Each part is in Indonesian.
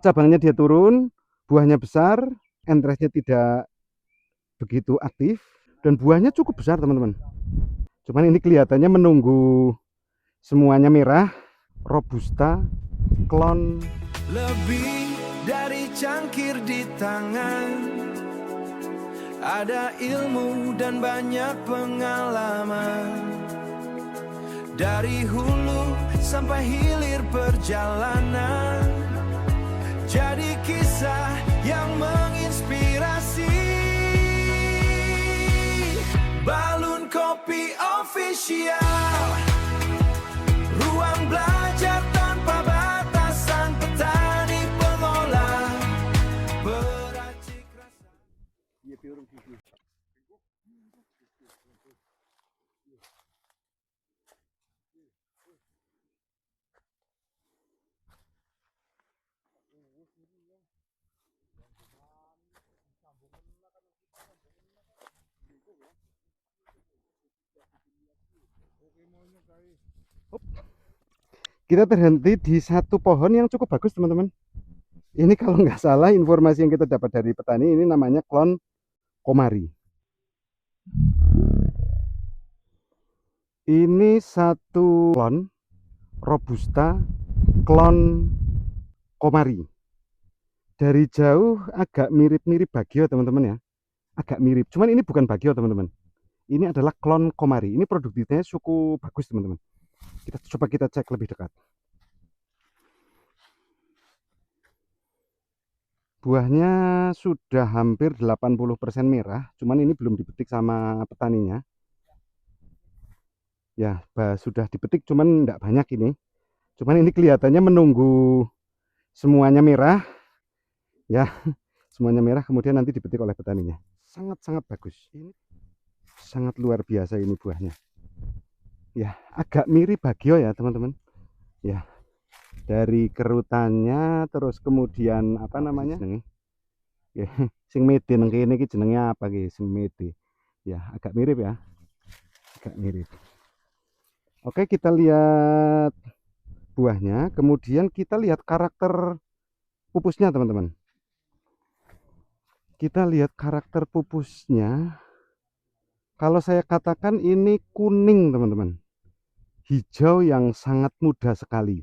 cabangnya dia turun, buahnya besar, entresnya tidak begitu aktif, dan buahnya cukup besar teman-teman. Cuman ini kelihatannya menunggu semuanya merah, robusta, klon. Lebih dari cangkir di tangan, ada ilmu dan banyak pengalaman. Dari hulu sampai hilir perjalanan, jadi kisah yang menginspirasi. Balun Kopi Official, ruang belajar tanpa batasan, petani pengolah peracik rasa. Kita terhenti di satu pohon yang cukup bagus teman-teman. Ini kalau nggak salah informasi yang kita dapat dari petani, ini namanya klon komari. Ini satu klon robusta klon komari. Dari jauh agak mirip-mirip bagio teman-teman ya, agak mirip. Cuman ini bukan bagio teman-teman. Ini adalah klon komari. Ini produktivitasnya cukup bagus teman-teman. Coba kita cek lebih dekat. Buahnya sudah hampir 80% merah, cuman ini belum dipetik sama petaninya. Ya, sudah dipetik cuman enggak banyak ini. Cuman ini kelihatannya menunggu semuanya merah. Ya, semuanya merah kemudian nanti dipetik oleh petaninya. Sangat-sangat bagus. Ini sangat luar biasa ini buahnya. Ya, agak mirip bagio ya, teman-teman. Ya, dari kerutannya terus kemudian apa namanya? Ya, sing mede nang kene iki jenenge apa iki sing mede. Ya, agak mirip ya. Agak mirip. Oke, kita lihat buahnya, kemudian kita lihat karakter pupusnya, teman-teman. Kita lihat karakter pupusnya. Kalau saya katakan ini kuning, teman-teman. Hijau yang sangat muda sekali.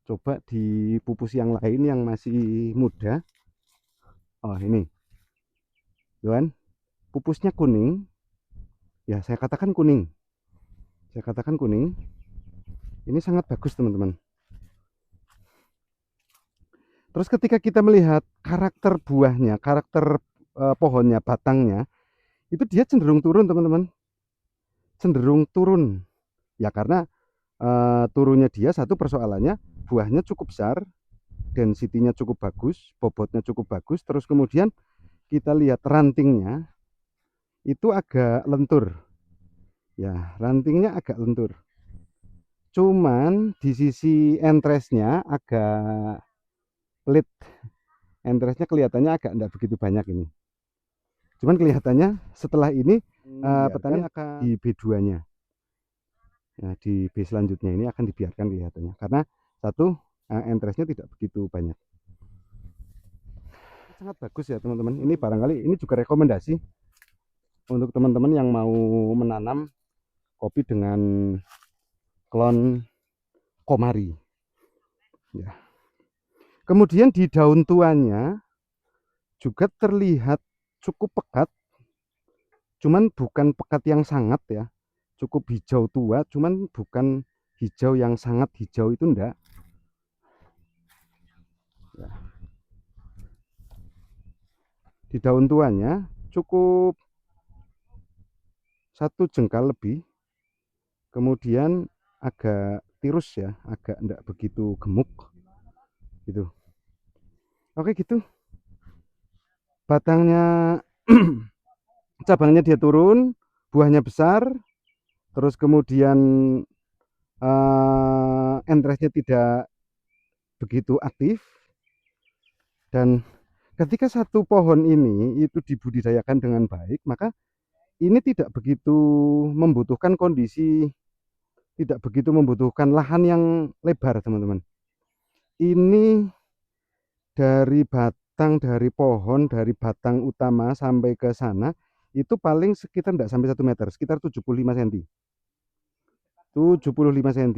Coba di pupus yang lain yang masih muda. Oh, ini. Tuan, pupusnya kuning. Ya, saya katakan kuning. Saya katakan kuning. Ini sangat bagus, teman-teman. Terus ketika kita melihat karakter buahnya, karakter pohonnya, batangnya, itu dia cenderung turun, teman-teman. Cenderung turun. Ya karena turunnya dia satu persoalannya, buahnya cukup besar, density-nya cukup bagus, bobotnya cukup bagus, terus kemudian kita lihat rantingnya itu agak lentur. Ya, rantingnya agak lentur. Cuman di sisi entresnya agak pelit. Entresnya kelihatannya agak enggak begitu banyak ini. Cuman kelihatannya setelah ini petani akan di B2-nya. Ya, di B selanjutnya ini akan dibiarkan kelihatannya. Karena satu, entresnya tidak begitu banyak. Sangat bagus ya teman-teman. Ini barangkali ini juga rekomendasi untuk teman-teman yang mau menanam kopi dengan klon komari. Ya. Kemudian di daun tuanya juga terlihat cukup pekat. Cuman bukan pekat yang sangat ya. Cukup hijau tua, cuman bukan hijau yang sangat hijau itu enggak. Ya. Di daun tuanya cukup satu jengkal lebih, kemudian agak tirus ya, agak enggak begitu gemuk gitu. Oke gitu, batangnya cabangnya dia turun, buahnya besar, terus kemudian entresnya tidak begitu aktif, dan ketika satu pohon ini itu dibudidayakan dengan baik, maka ini tidak begitu membutuhkan kondisi, tidak begitu membutuhkan lahan yang lebar teman-teman. ini dari dari pohon, dari batang utama sampai ke sana itu paling sekitar enggak sampai 1 meter, sekitar 75 cm. 75 cm.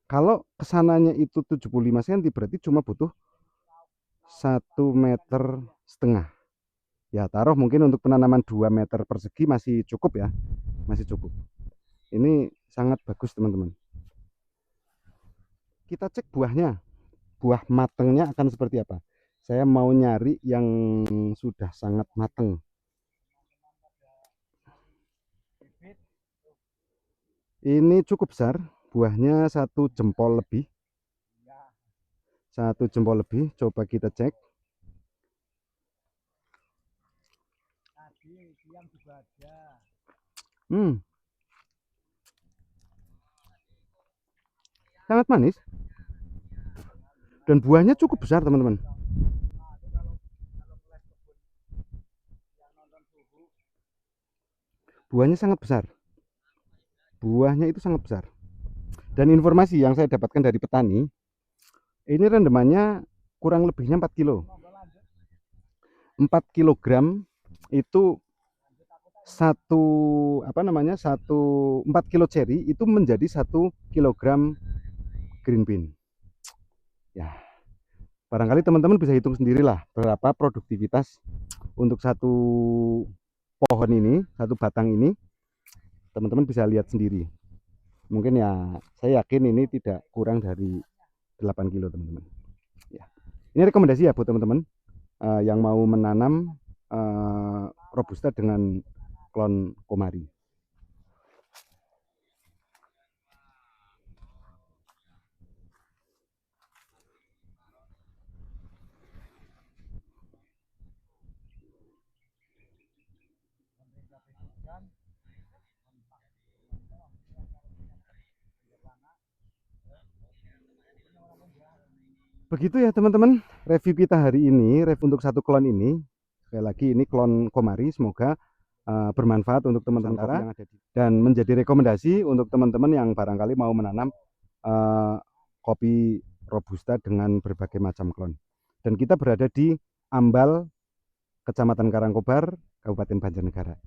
Kalau kesananya itu 75 cm berarti cuma butuh 1,5 meter. Ya taruh mungkin untuk penanaman 2 meter persegi masih cukup ya, masih cukup. Ini sangat bagus teman-teman. Kita cek buahnya, buah matangnya akan seperti apa. Saya mau nyari yang sudah sangat matang. Ini cukup besar, buahnya 1 jempol lebih. 1 jempol lebih, coba kita cek. Sangat manis. Dan buahnya cukup besar teman-teman. Buahnya sangat besar. Buahnya itu sangat besar. Dan informasi yang saya dapatkan dari petani, ini rendemannya kurang lebihnya 4 kilo. 4 kilogram itu satu satu 4 kilo cherry itu menjadi 1 kilogram green bean. Ya, barangkali teman-teman bisa hitung sendirilah berapa produktivitas untuk satu pohon ini, satu batang ini. Teman-teman bisa lihat sendiri. Mungkin ya saya yakin ini tidak kurang dari 8 kilo teman-teman. Ya. Ini rekomendasi ya buat teman-teman yang mau menanam robusta dengan klon Komari. Begitu ya teman-teman, review kita hari ini, review untuk satu klon ini. Sekali lagi ini klon Komari, semoga bermanfaat untuk teman-teman dan menjadi rekomendasi untuk teman-teman yang barangkali mau menanam kopi robusta dengan berbagai macam klon. Dan kita berada di Ambal, Kecamatan Karangkobar, Kabupaten Banjarnegara.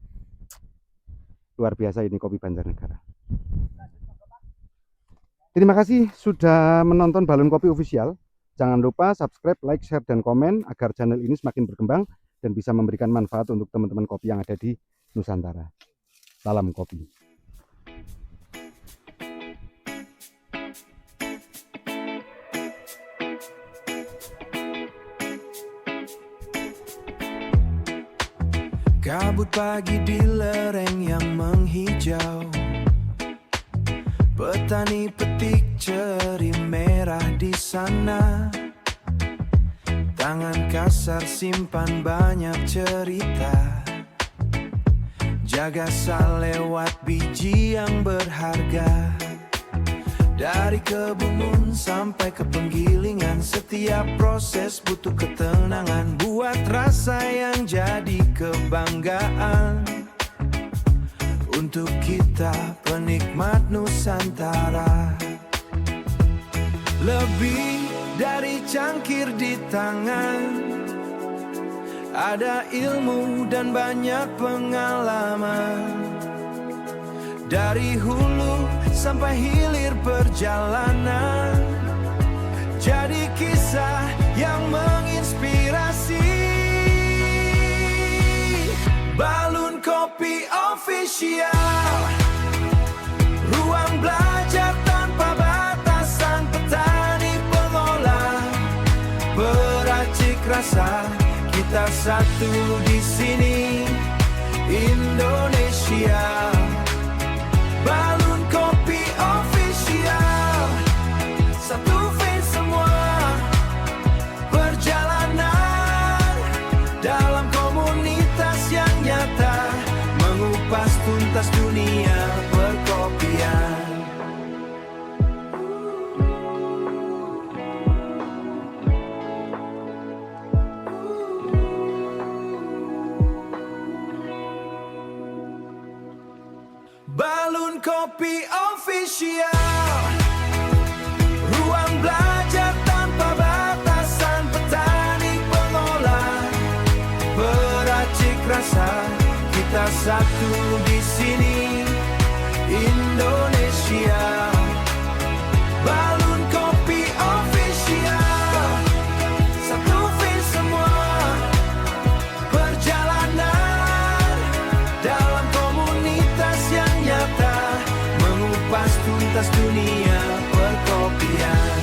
Luar biasa ini kopi Banjarnegara. Terima kasih sudah menonton Balon Kopi Official. Jangan lupa subscribe, like, share, dan komen agar channel ini semakin berkembang dan bisa memberikan manfaat untuk teman-teman kopi yang ada di Nusantara. Salam kopi. Kabut pagi di lereng yang menghijau, petani petik ceri merah di sana. Tangan kasar simpan banyak cerita, jaga lewat biji yang berharga. Dari kebun sampai ke penggilingan, setiap proses butuh ketenangan, buat rasa yang jadi kebanggaan untuk kita penikmat Nusantara. Lebih dari cangkir di tangan, ada ilmu dan banyak pengalaman. Dari hulu sampai hilir perjalanan, jadi kisah yang menginspirasi. Balon Kopi Official, ruang belajar tanpa batasan, petani pengolah, peracik rasa, kita satu di sini, Indonesia. Balon Kopi Official, satu fans semua, perjalanan dalam komunitas yang nyata, mengupas tuntas dunia perkopian. Balon Kopi Official, ruang belajar tanpa bersatu di sini, Indonesia. Balun Kopi Official, satu fans semua, perjalanan dalam komunitas yang nyata, mengupas tuntas dunia perkopian.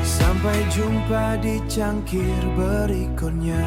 Sampai jumpa di cangkir berikutnya.